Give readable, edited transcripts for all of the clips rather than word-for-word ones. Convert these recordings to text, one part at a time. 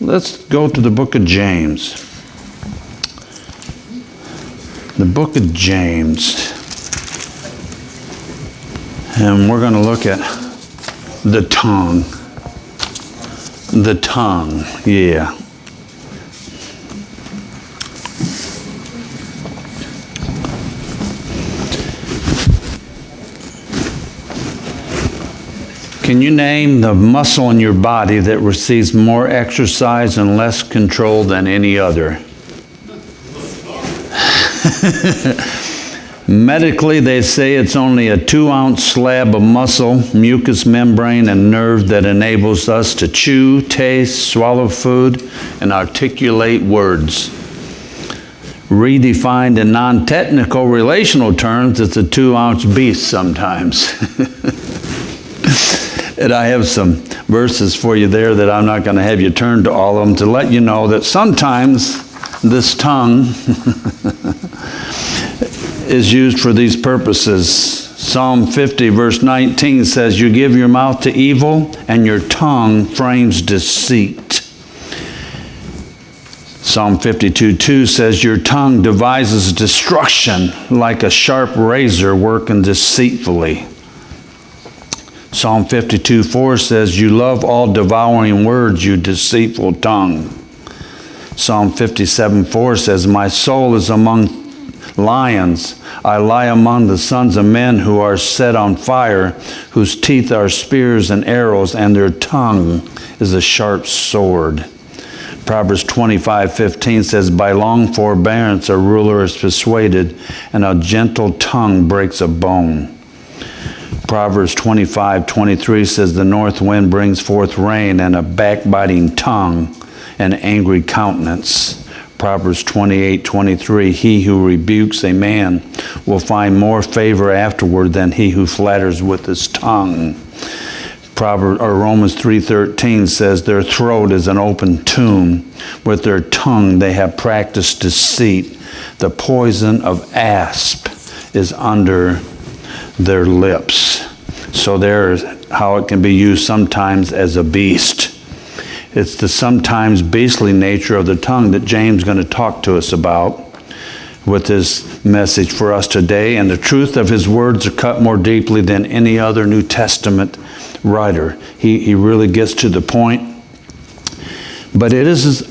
Let's go to the book of James. The book of James. And we're going to look at the tongue. The tongue, yeah. Can you name the muscle in your body that receives more exercise and less control than any other? Medically, they say it's only a 2-ounce slab of muscle, mucous membrane, and nerve that enables us to chew, taste, swallow food, and articulate words. Redefined in non-technical relational terms, it's a 2-ounce beast sometimes. And I have some verses for you there that I'm not going to have you turn to all of them to let you know that sometimes this tongue is used for these purposes. Psalm 50 verse 19 says, "You give your mouth to evil and your tongue frames deceit." Psalm 52:2 says, "Your tongue devises destruction like a sharp razor working deceitfully." Psalm 52:4 says, "You love all devouring words, you deceitful tongue." Psalm 57:4 says, "My soul is among lions. I lie among the sons of men who are set on fire, whose teeth are spears and arrows, and their tongue is a sharp sword." Proverbs 25:15 says, "By long forbearance a ruler is persuaded, and a gentle tongue breaks a bone." Proverbs 25:23 says, "The north wind brings forth rain, and a backbiting tongue, an angry countenance." Proverbs 28:23, "He who rebukes a man will find more favor afterward than he who flatters with his tongue." Romans 3:13 says, "Their throat is an open tomb. With their tongue they have practiced deceit. The poison of asp is under their lips." So there's how it can be used sometimes as a beast. It's the sometimes beastly nature of the tongue that James is going to talk to us about with his message for us today. And the truth of his words are cut more deeply than any other New Testament writer. He really gets to the point. But is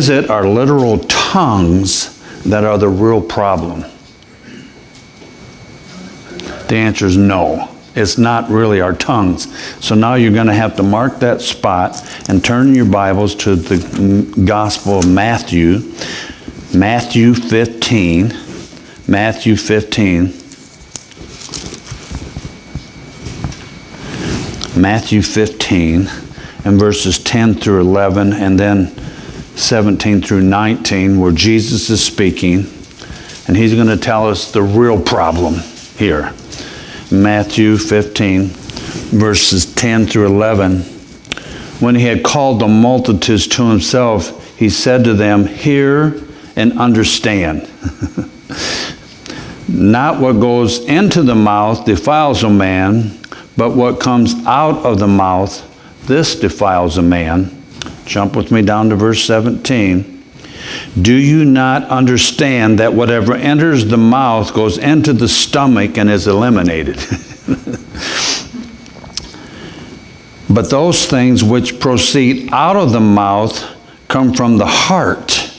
it our literal tongues that are the real problem? The answer is no. It's not really our tongues. So now you're going to have to mark that spot and turn your Bibles to the Gospel of Matthew. Matthew 15. Matthew 15. Matthew 15 and verses 10 through 11 and then 17 through 19 where Jesus is speaking. And he's going to tell us the real problem here. Matthew 15, verses 10 through 11. "When he had called the multitudes to himself, he said to them, 'Hear and understand. Not what goes into the mouth defiles a man, but what comes out of the mouth, this defiles a man.'" Jump with me down to verse 17. "Do you not understand that whatever enters the mouth goes into the stomach and is eliminated? But those things which proceed out of the mouth come from the heart,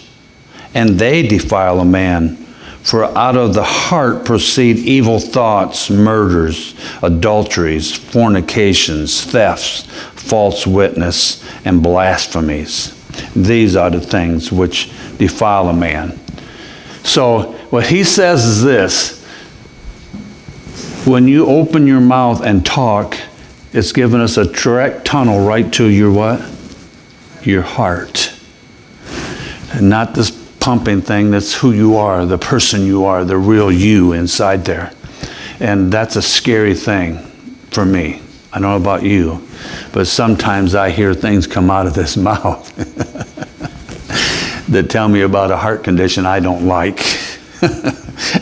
and they defile a man. For out of the heart proceed evil thoughts, murders, adulteries, fornications, thefts, false witness, and blasphemies. These are the things which defile a man." So what he says is this: when you open your mouth and talk, it's given us a direct tunnel right to your what? Your heart. And not this pumping thing. That's who you are, the person you are, the real you inside there. And that's a scary thing for me. I don't know about you, but sometimes I hear things come out of this mouth that tell me about a heart condition I don't like.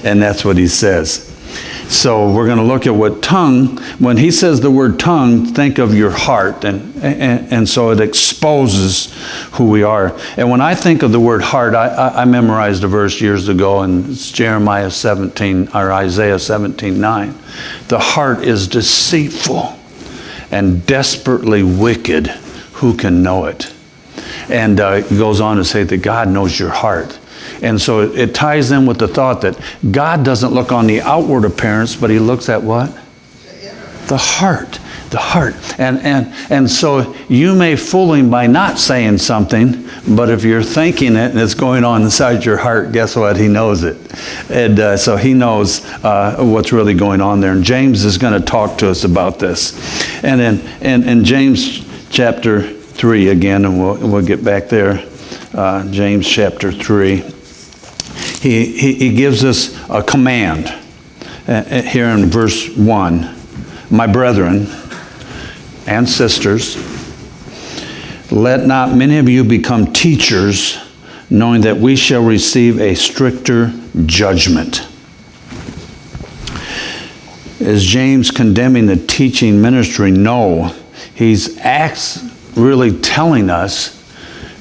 And that's what he says. So we're going to look at what tongue, when he says the word tongue, think of your heart. And so it exposes who we are. And when I think of the word heart, I memorized a verse years ago, and it's Jeremiah 17, or Isaiah 17:9. The heart is deceitful and desperately wicked. Who can know it? And it goes on to say that God knows your heart. And so it ties in with the thought that God doesn't look on the outward appearance, but he looks at what? The heart. The heart. And so you may fool him by not saying something, but if you're thinking it and it's going on inside your heart, guess what? He knows it. And so he knows what's really going on there. And James is going to talk to us about this. And in James chapter 3 again, and we'll get back there. James chapter 3. He gives us a command here in verse 1. My brethren and sisters, let not many of you become teachers, knowing that we shall receive a stricter judgment. Is James condemning the teaching ministry? No. He's really telling us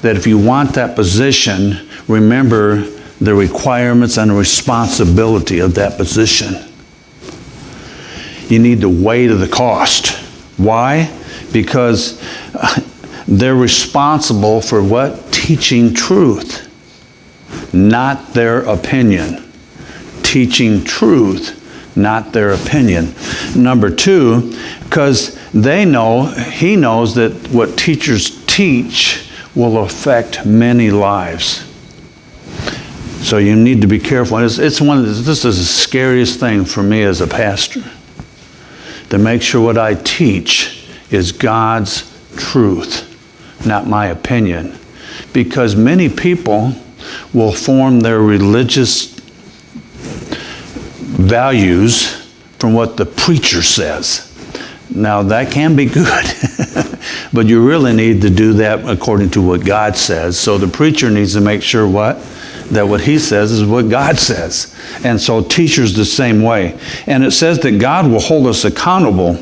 that if you want that position, remember the requirements and the responsibility of that position. You need to weigh to the cost. Why? Because they're responsible for what? Teaching truth, not their opinion. Teaching truth, not their opinion. Number 2, because he knows that what teachers teach will affect many lives. So you need to be careful. This is the scariest thing for me as a pastor, to make sure what I teach is God's truth, not my opinion. Because many people will form their religious values from what the preacher says. Now that can be good, but you really need to do that according to what God says. So the preacher needs to make sure that what he says is what God says. And so teachers the same way. And it says that God will hold us accountable.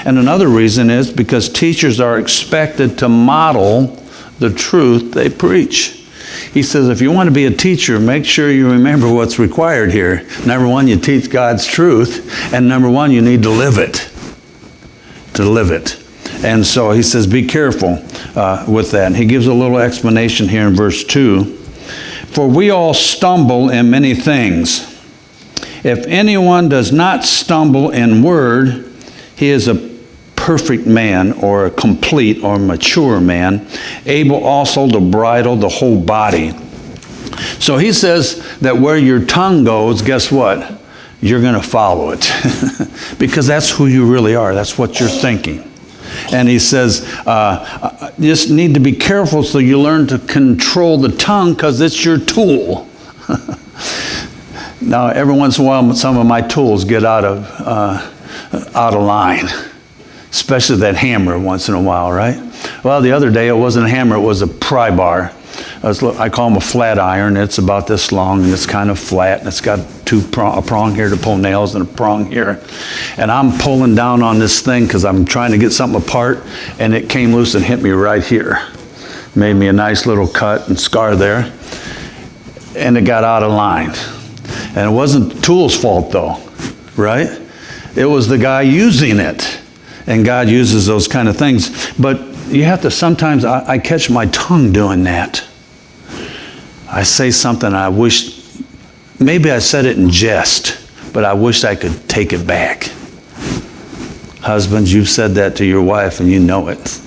And another reason is because teachers are expected to model the truth they preach. He says if you want to be a teacher, make sure you remember what's required here. Number 1, you teach God's truth. And number 1, you need to live it. To live it. And so he says be careful with that. And he gives a little explanation here in verse 2. For we all stumble in many things. If anyone does not stumble in word, he is a perfect man, or a complete or mature man, able also to bridle the whole body. So he says that where your tongue goes, guess what? You're going to follow it. Because that's who you really are. That's what you're thinking. And he says, you just need to be careful so you learn to control the tongue, because it's your tool. Now, every once in a while, some of my tools get out of line, especially that hammer once in a while, right? Well, the other day, it wasn't a hammer, it was a pry bar. I call them a flat iron. It's about this long, and it's kind of flat, and it's got a prong here to pull nails and a prong here. And I'm pulling down on this thing because I'm trying to get something apart, and it came loose and hit me right here. Made me a nice little cut and scar there, and it got out of line. And it wasn't the tool's fault though, right? It was the guy using it. And God uses those kind of things. But you have to sometimes, I catch my tongue doing that. I say something I wish, maybe I said it in jest, but I wish I could take it back. Husbands, you've said that to your wife and you know it.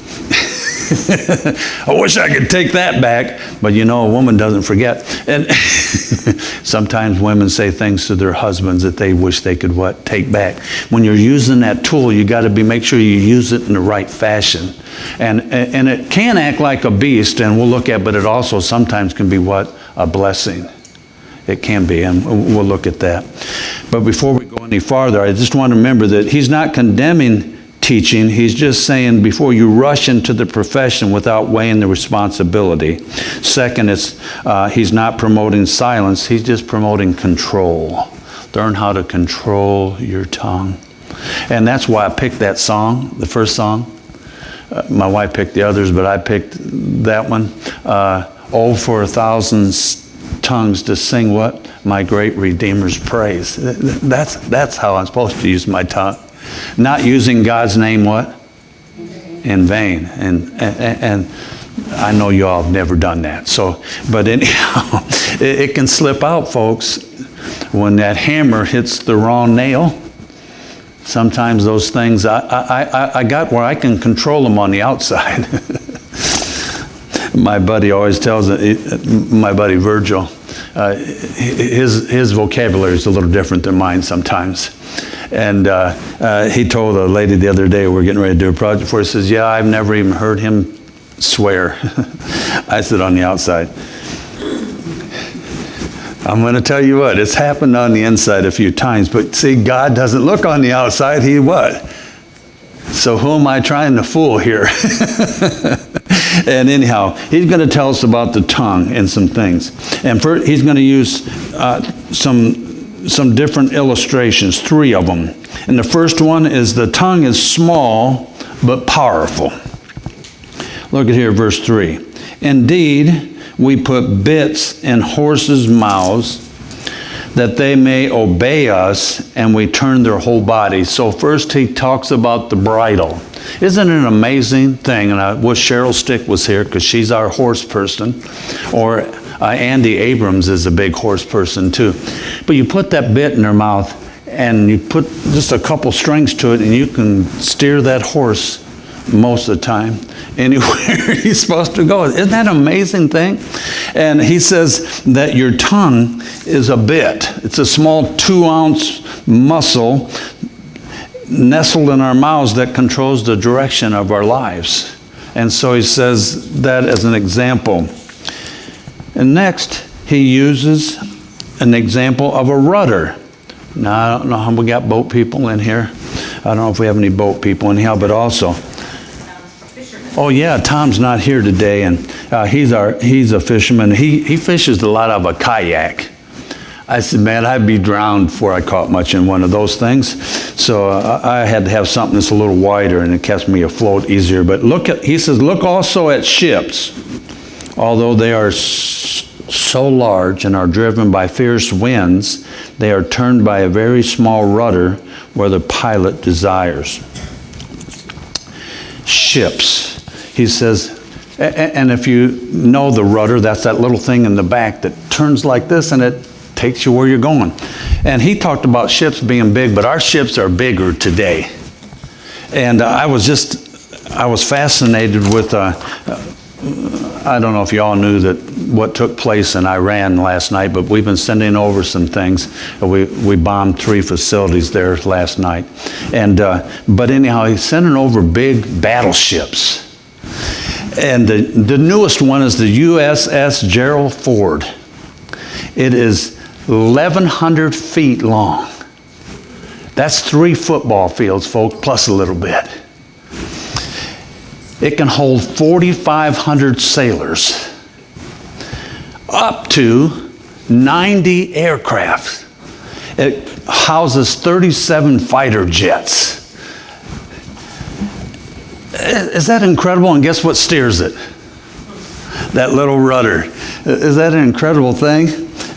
I wish I could take that back, but you know, a woman doesn't forget. And sometimes women say things to their husbands that they wish they could take back. When you're using that tool, you got to make sure you use it in the right fashion. And it can act like a beast, and we'll look at, but it also sometimes can be a blessing. It can be, and we'll look at that. But before we go any farther, I just want to remember that he's not condemning teaching. He's just saying before you rush into the profession without weighing the responsibility. Second, he's not promoting silence. He's just promoting control. Learn how to control your tongue. And that's why I picked that song, the first song. My wife picked the others, but I picked that one. Oh, for 1,000 tongues to sing what? My great Redeemer's praise. That's how I'm supposed to use my tongue. Not using God's name what? In vain. And I know you all have never done that. So, but anyhow, it can slip out, folks, when that hammer hits the wrong nail. Sometimes those things, I got where I can control them on the outside. My buddy always tells it, my buddy Virgil, his vocabulary is a little different than mine sometimes. And he told a lady the other day, we're getting ready to do a project for her, he says, yeah, I've never even heard him swear. I said, on the outside. I'm going to tell you what, it's happened on the inside a few times, but see, God doesn't look on the outside, he what? So who am I trying to fool here? And anyhow, he's going to tell us about the tongue and some things. And first, he's going to use some different illustrations, 3 of them. And the first one is the tongue is small but powerful. Look at here, verse 3. Indeed, we put bits in horses' mouths that they may obey us, and we turn their whole body. So first he talks about the bridle. Isn't it an amazing thing? And I wish Cheryl Stick was here because she's our horse person. Or Andy Abrams is a big horse person too. But you put that bit in their mouth and you put just a couple strings to it and you can steer that horse most of the time anywhere he's supposed to go. Isn't that an amazing thing? And he says that your tongue is a bit. It's a small 2-ounce muscle nestled in our mouths that controls the direction of our lives. And so he says that as an example. And next, he uses an example of a rudder. Now, I don't know how we got boat people in here. I don't know if we have any boat people in here, but also. Oh yeah, Tom's not here today, and he's a fisherman. He fishes a lot of a kayak. I said, man, I'd be drowned before I caught much in one of those things. So I had to have something that's a little wider, and it kept me afloat easier. But he says, look also at ships. Although they are so large and are driven by fierce winds, they are turned by a very small rudder where the pilot desires. Ships. He says, and if you know the rudder, that's that little thing in the back that turns like this and it takes you where you're going. And he talked about ships being big, but our ships are bigger today. And I was fascinated with, I don't know if you all knew that what took place in Iran last night, but we've been sending over some things. We bombed 3 facilities there last night. And but anyhow, he's sending over big battleships. And the newest one is the USS Gerald Ford. It is 1,100 feet long. That's 3 football fields, folks, plus a little bit. It can hold 4,500 sailors, up to 90 aircraft. It houses 37 fighter jets. Is that incredible? And guess what steers it? That little rudder. Is that an incredible thing?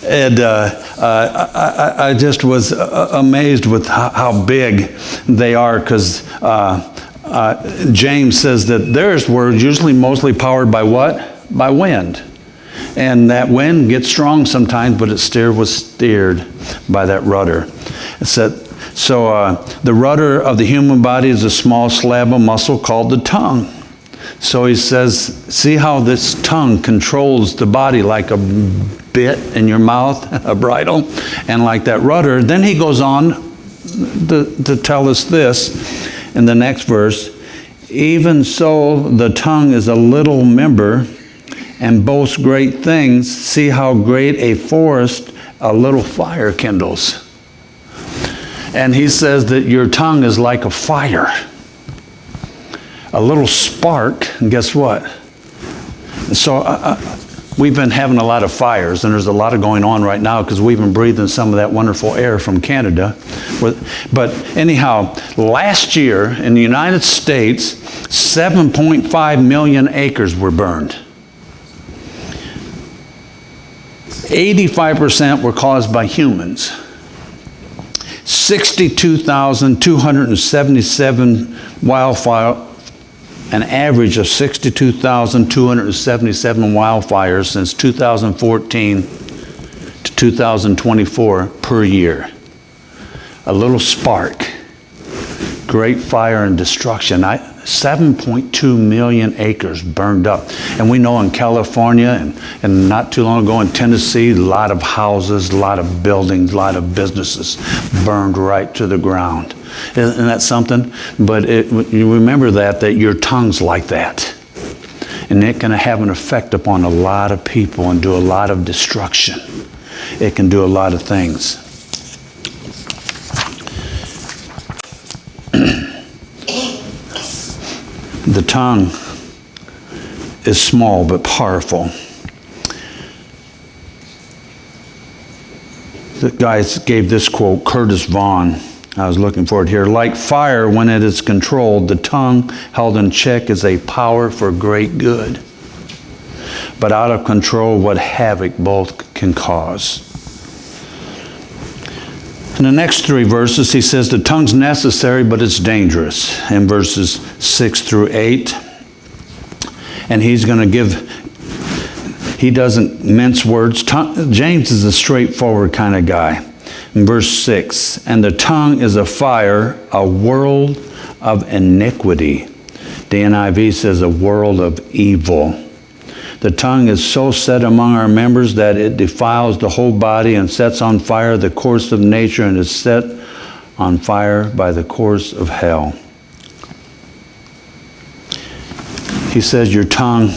And I just was amazed with how big they are, because James says that theirs were usually mostly powered by what? By wind. And that wind gets strong sometimes, but it was steered by that rudder. It said, so the rudder of the human body is a small slab of muscle called the tongue. So he says, see how this tongue controls the body like a bit in your mouth, a bridle, and like that rudder. Then he goes on to tell us this in the next verse. Even so, the tongue is a little member and boasts great things. See how great a forest a little fire kindles. And he says that your tongue is like a fire. A little spark, and guess what? So we've been having a lot of fires, and there's a lot of going on right now because we've been breathing some of that wonderful air from Canada. But anyhow, last year in the United States, 7.5 million acres were burned. 85% were caused by humans. 62,277 wildfire, an average of 62,277 wildfires since 2014 to 2024 per year. A little spark. Great fire and destruction. 7.2 million acres burned up. And we know in California and not too long ago in Tennessee, a lot of houses, a lot of buildings, a lot of businesses burned right to the ground. Isn't that something? But you remember that your tongue's like that. And it can have an effect upon a lot of people and do a lot of destruction. It can do a lot of things. The tongue is small but powerful. The guy gave this quote, Curtis Vaughan. I was looking for it here. Like fire, when it is controlled, the tongue held in check is a power for great good. But out of control, what havoc both can cause. In the next 3 verses, he says the tongue's necessary, but it's dangerous. In verses 6 through 8. And he's going to he doesn't mince words. James is a straightforward kind of guy. In verse 6, and the tongue is a fire, a world of iniquity. The NIV says a world of evil. The tongue is so set among our members that it defiles the whole body and sets on fire the course of nature and is set on fire by the course of hell. He says your tongue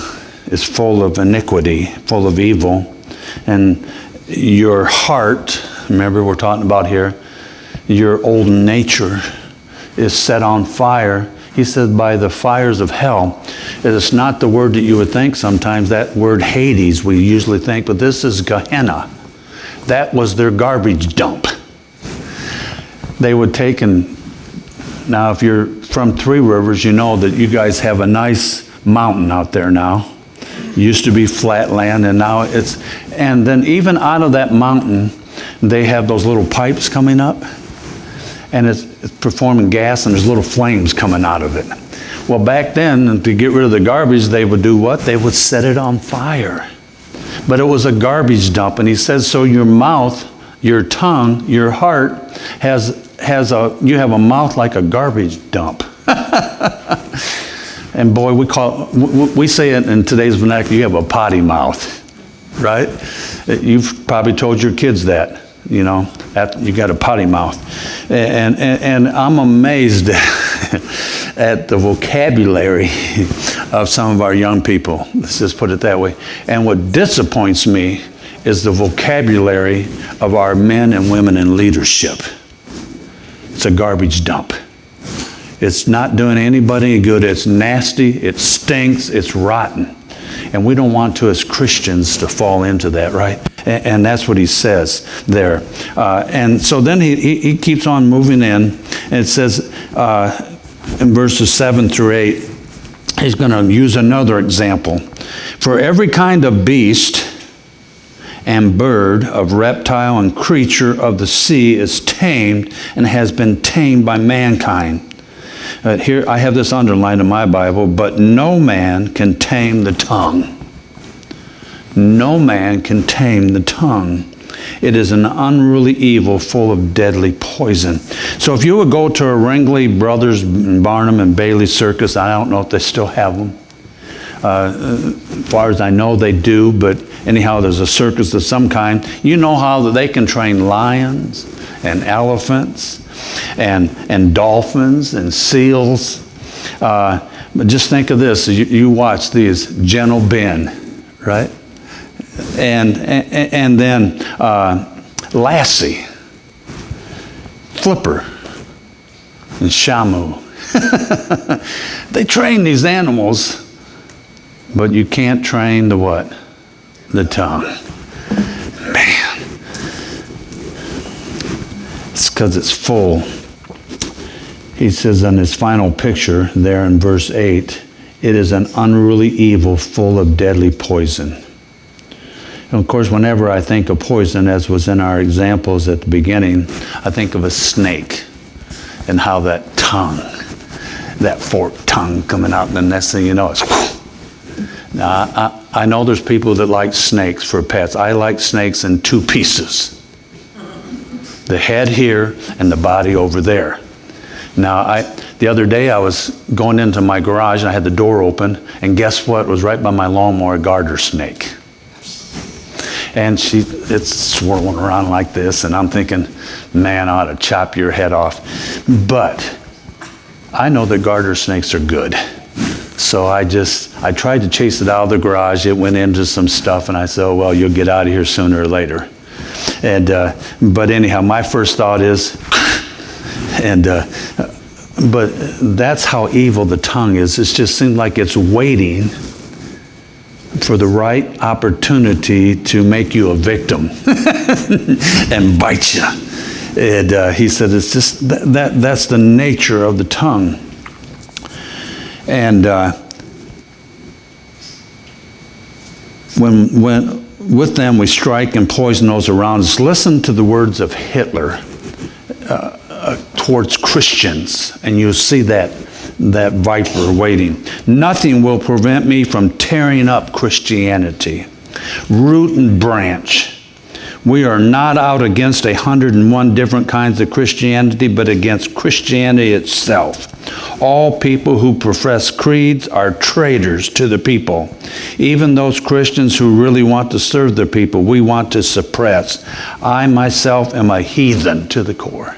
is full of iniquity, full of evil, and your heart, remember we're talking about here, your old nature is set on fire. He said by the fires of hell. It is not the word that you would think sometimes, that word Hades we usually think, but this is Gehenna. That was their garbage dump. They would take now if you're from Three Rivers, you know that you guys have a nice mountain out there now. It used to be flat land and now and then even out of that mountain, they have those little pipes coming up. And it's performing gas, and there's little flames coming out of it. Well, back then, to get rid of the garbage, they would do what? They would set it on fire. But it was a garbage dump, and he says, so your mouth, your tongue, your heart you have a mouth like a garbage dump. And boy, we say it in today's vernacular, you have a potty mouth, right? You've probably told your kids that. You know, you got a potty mouth. And I'm amazed at the vocabulary of some of our young people. Let's just put it that way. And what disappoints me is the vocabulary of our men and women in leadership. It's a garbage dump. It's not doing anybody any good. It's nasty, it stinks, it's rotten. And we don't want to, as Christians, to fall into that, right? And that's what he says there. And so then he keeps on moving in. And it says in verses 7 through 8, he's going to use another example. For every kind of beast and bird, of reptile and creature of the sea is tamed and has been tamed by mankind. Here I have this underlined in my Bible, but no man can tame the tongue. No man can tame the tongue. It is an unruly evil full of deadly poison. So if you would go to a Ringley Brothers, Barnum and Bailey circus, I don't know if they still have them. As far as I know, they do, but anyhow, there's a circus of some kind. You know how they can train lions and elephants and dolphins and seals. But just think of this. You watch these. Gentle Ben, right? And then Lassie, Flipper, and Shamu. They train these animals, but you can't train the what? the tongue. Man. It's because it's full. He says on his final picture there in verse 8, it is an unruly evil full of deadly poison. And of course, whenever I think of poison, as was in our examples at the beginning, I think of a snake and how that tongue, that forked tongue coming out, and the next thing you know, it's whoosh. Now, I know there's people that like snakes for pets. I like snakes in two pieces. The head here and the body over there. Now, the other day I was going into my garage and I had the door open, and guess what was right by my lawnmower? A garter snake. And it's swirling around like this, and I'm thinking, man, I ought to chop your head off. But I know that garter snakes are good. So I tried to chase it out of the garage. It went into some stuff, and I said, oh, well, you'll get out of here sooner or later. And but anyhow, my first thought is, but that's how evil the tongue is. It just seems like it's waiting for the right opportunity to make you a victim and bite you. And he said it's just that's the nature of the tongue. And when with them we strike and poison those around us. Listen to the words of Hitler towards Christians, and you'll see that viper waiting. Nothing will prevent me from tearing up Christianity, root and branch. We are not out against 101 different kinds of Christianity, but against Christianity itself. All people who profess creeds are traitors to the people. Even those Christians who really want to serve the people, we want to suppress. I myself am a heathen to the core.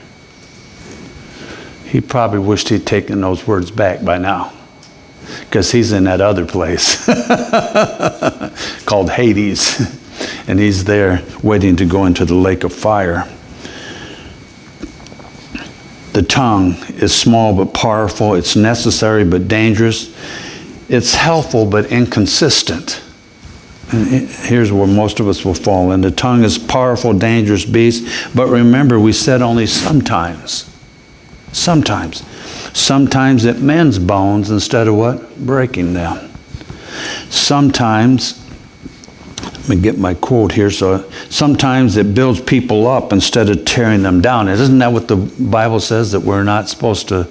He probably wished he'd taken those words back by now, because he's in that other place called Hades, and he's there waiting to go into the lake of fire. The tongue is small but powerful. It's necessary but dangerous. It's helpful but inconsistent. And here's where most of us will fall in. The tongue is a powerful, dangerous beast, but remember, we said only sometimes. Sometimes it mends bones instead of what? Breaking them. Sometimes, let me get my quote here. So sometimes it builds people up instead of tearing them down. Isn't that what the Bible says? That we're not supposed to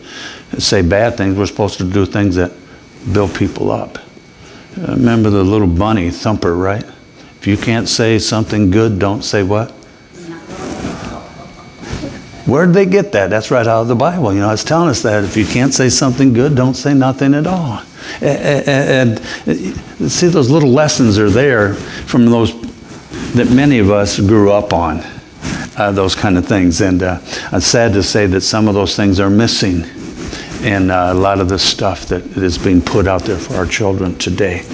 say bad things. We're supposed to do things that build people up. Remember the little bunny Thumper, right? If you can't say something good, don't say what? Where did they get that? That's right out of the Bible. You know, it's telling us that if you can't say something good, don't say nothing at all. And see, those little lessons are there from those that many of us grew up on, those kind of things. And I'm sad to say that some of those things are missing in a lot of the stuff that is being put out there for our children today.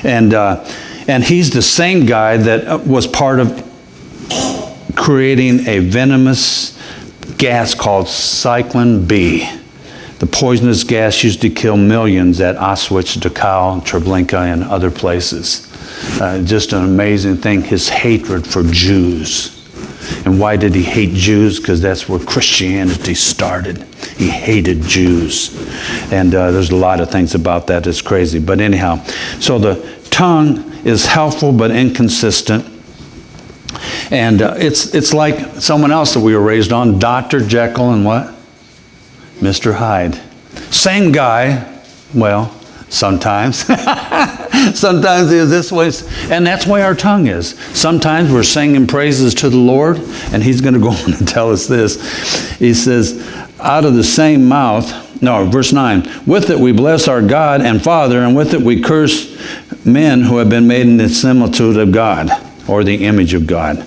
And he's the same guy that was part of creating a venomous gas called Cyclone B. The poisonous gas used to kill millions at Auschwitz, Dachau, Treblinka, and other places. Just an amazing thing, his hatred for Jews. And why did he hate Jews? Because that's where Christianity started. He hated Jews. And there's a lot of things about that that's crazy. But anyhow, so the tongue is helpful but inconsistent. And it's like someone else that we were raised on, Dr. Jekyll and what? Mr. Hyde. Same guy, well, sometimes. Sometimes he is this way, and that's the way our tongue is. Sometimes we're singing praises to the Lord, and he's going to go on and tell us this. He says, out of the same mouth, no, verse 9, with it we bless our God and Father, and with it we curse men who have been made in the similitude of God, or the image of God.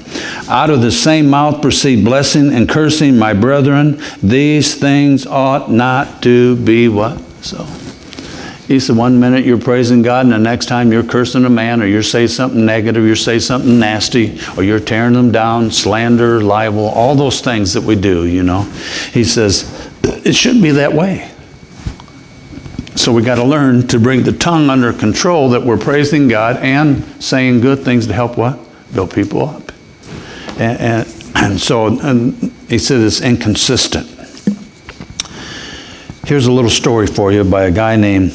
Out of the same mouth proceed blessing and cursing, my brethren. These things ought not to be what? So. He said, one minute you're praising God, and the next time you're cursing a man, or you're saying something negative, you're saying something nasty, or you're tearing them down, slander, libel, all those things that we do, you know. He says, it shouldn't be that way. So we got to learn to bring the tongue under control, that we're praising God and saying good things to help what? Build people up. And so he said it's inconsistent. Here's a little story for you by a guy named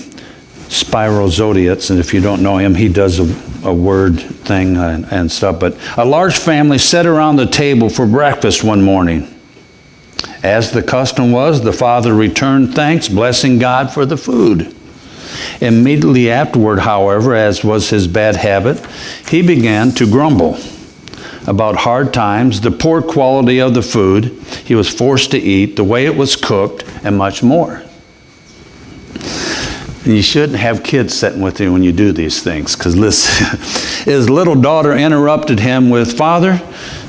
Spyro Zodiac, and if you don't know him, he does a word thing and stuff. But a large family sat around the table for breakfast one morning. As the custom was, the father returned thanks, blessing God for the food. Immediately afterward, however, as was his bad habit, he began to grumble about hard times, the poor quality of the food he was forced to eat, the way it was cooked, and much more. And you shouldn't have kids sitting with you when you do these things, because listen, his little daughter interrupted him with, "Father,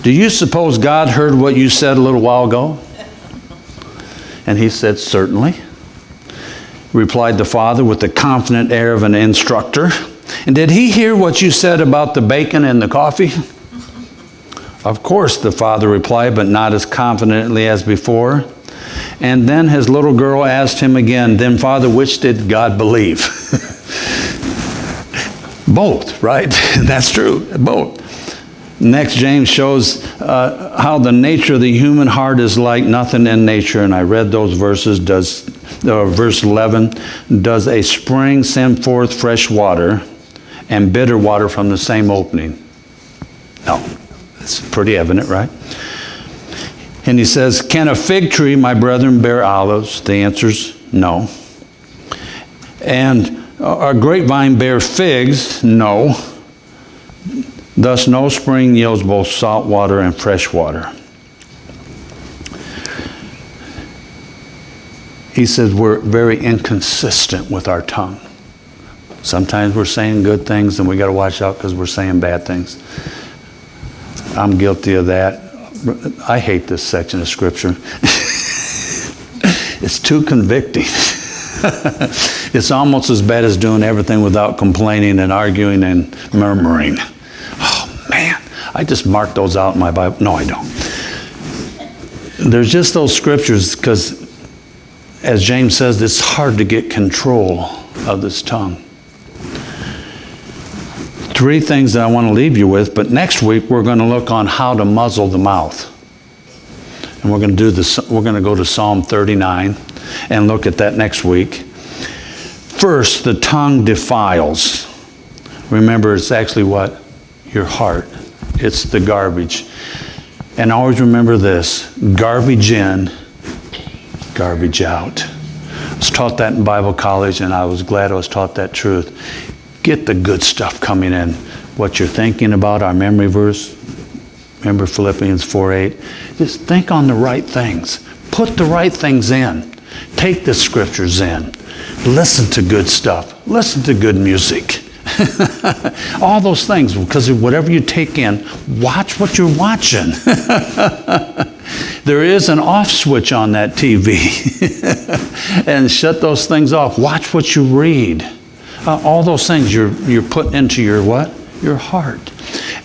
do you suppose God heard what you said a little while ago?" And he said, "Certainly," replied the father with the confident air of an instructor. "And did he hear what you said about the bacon and the coffee?" "Of course," the father replied, but not as confidently as before. And then his little girl asked him again, "Then, Father, which did God believe?" Both, right? That's true, both. Next, James shows how the nature of the human heart is like nothing in nature. And I read those verses. Verse 11, "Does a spring send forth fresh water and bitter water from the same opening?" No. It's pretty evident, right? And he says, "Can a fig tree, my brethren, bear olives?" The answer's no. "And a grapevine bear figs?" No. "Thus no spring yields both salt water and fresh water." He says we're very inconsistent with our tongue. Sometimes we're saying good things and we got to watch out because we're saying bad things. I'm guilty of that. I hate this section of Scripture. It's too convicting. It's almost as bad as doing everything without complaining and arguing and murmuring. Oh, man. I just marked those out in my Bible. No, I don't. There's just those scriptures because, as James says, it's hard to get control of this tongue. 3 things that I want to leave you with, but next week we're going to look on how to muzzle the mouth. And we're going to do this. We're going to go to Psalm 39 and look at that next week. First, the tongue defiles. Remember, it's actually what? Your heart. It's the garbage. And always remember this: garbage in, garbage out. I was taught that in Bible college, and I was glad I was taught that truth. Get the good stuff coming in. What you're thinking about, our memory verse. Remember Philippians 4:8. Just think on the right things. Put the right things in. Take the scriptures in. Listen to good stuff. Listen to good music. All those things, because whatever you take in, watch what you're watching. There is an off switch on that TV. And shut those things off. Watch what you read. All those things you're putting into your what? Your heart.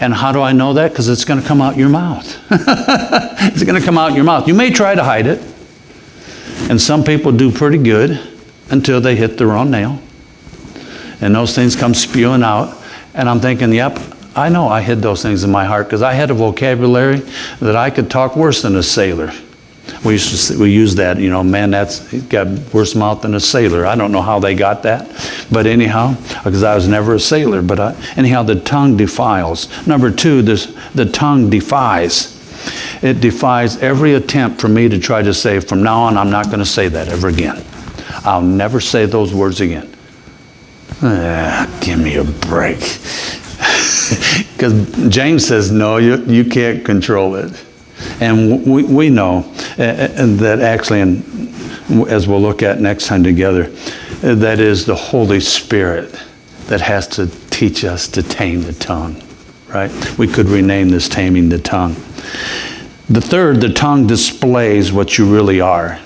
And how do I know that? Because it's going to come out your mouth. It's going to come out your mouth. You may try to hide it. And some people do pretty good until they hit the wrong nail. And those things come spewing out. And I'm thinking, yep, I know I hid those things in my heart because I had a vocabulary that I could talk worse than a sailor. We use that, man, he's got worse mouth than a sailor. I don't know how they got that. But anyhow, because I was never a sailor. But anyhow, the tongue defiles. Number 2, the tongue defies. It defies every attempt for me to try to say, from now on, I'm not going to say that ever again. I'll never say those words again. Give me a break. Because James says, no, you can't control it. And we know that actually, as we'll look at next time together, that is the Holy Spirit that has to teach us to tame the tongue, right? We could rename this Taming the Tongue. The third, the tongue displays what you really are.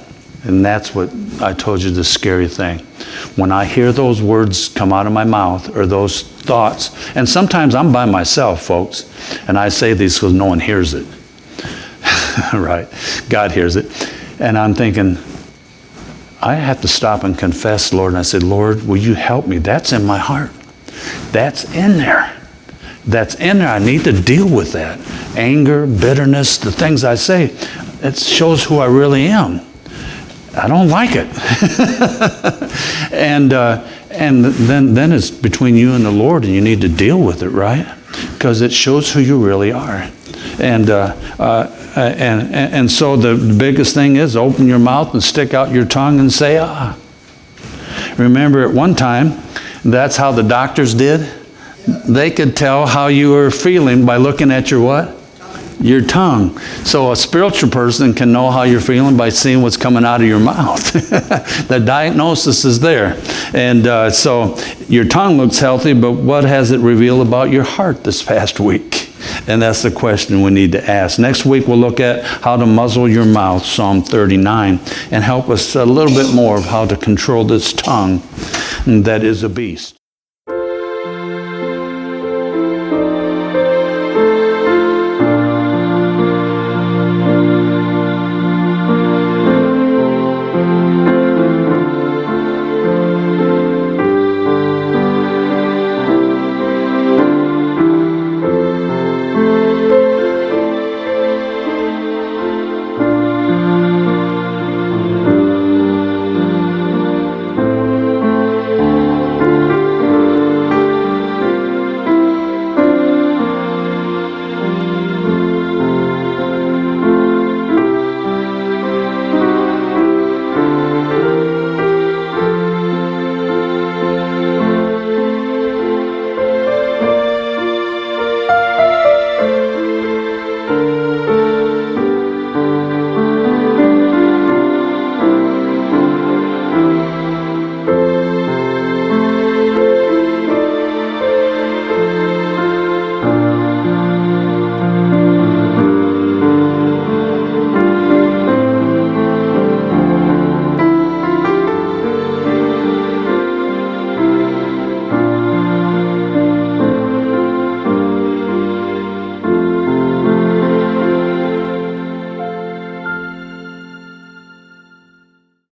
And that's what I told you, the scary thing. When I hear those words come out of my mouth, or those thoughts, and sometimes I'm by myself, folks, and I say these because no one hears it. Right? God hears it. And I'm thinking, I have to stop and confess, Lord. And I said, Lord, will you help me? That's in my heart. That's in there. That's in there. I need to deal with that. Anger, bitterness, the things I say, it shows who I really am. I don't like it. and then it's between you and the Lord, and you need to deal with it, right? Because it shows who you really are. And so the biggest thing is open your mouth and stick out your tongue and say, ah. Remember at one time, that's how the doctors did. They could tell how you were feeling by looking at your what? Your tongue. So a spiritual person can know how you're feeling by seeing what's coming out of your mouth. The diagnosis is there. And so your tongue looks healthy, but what has it revealed about your heart this past week? And that's the question we need to ask. Next week we'll look at how to muzzle your mouth, Psalm 39, and help us a little bit more of how to control this tongue that is a beast.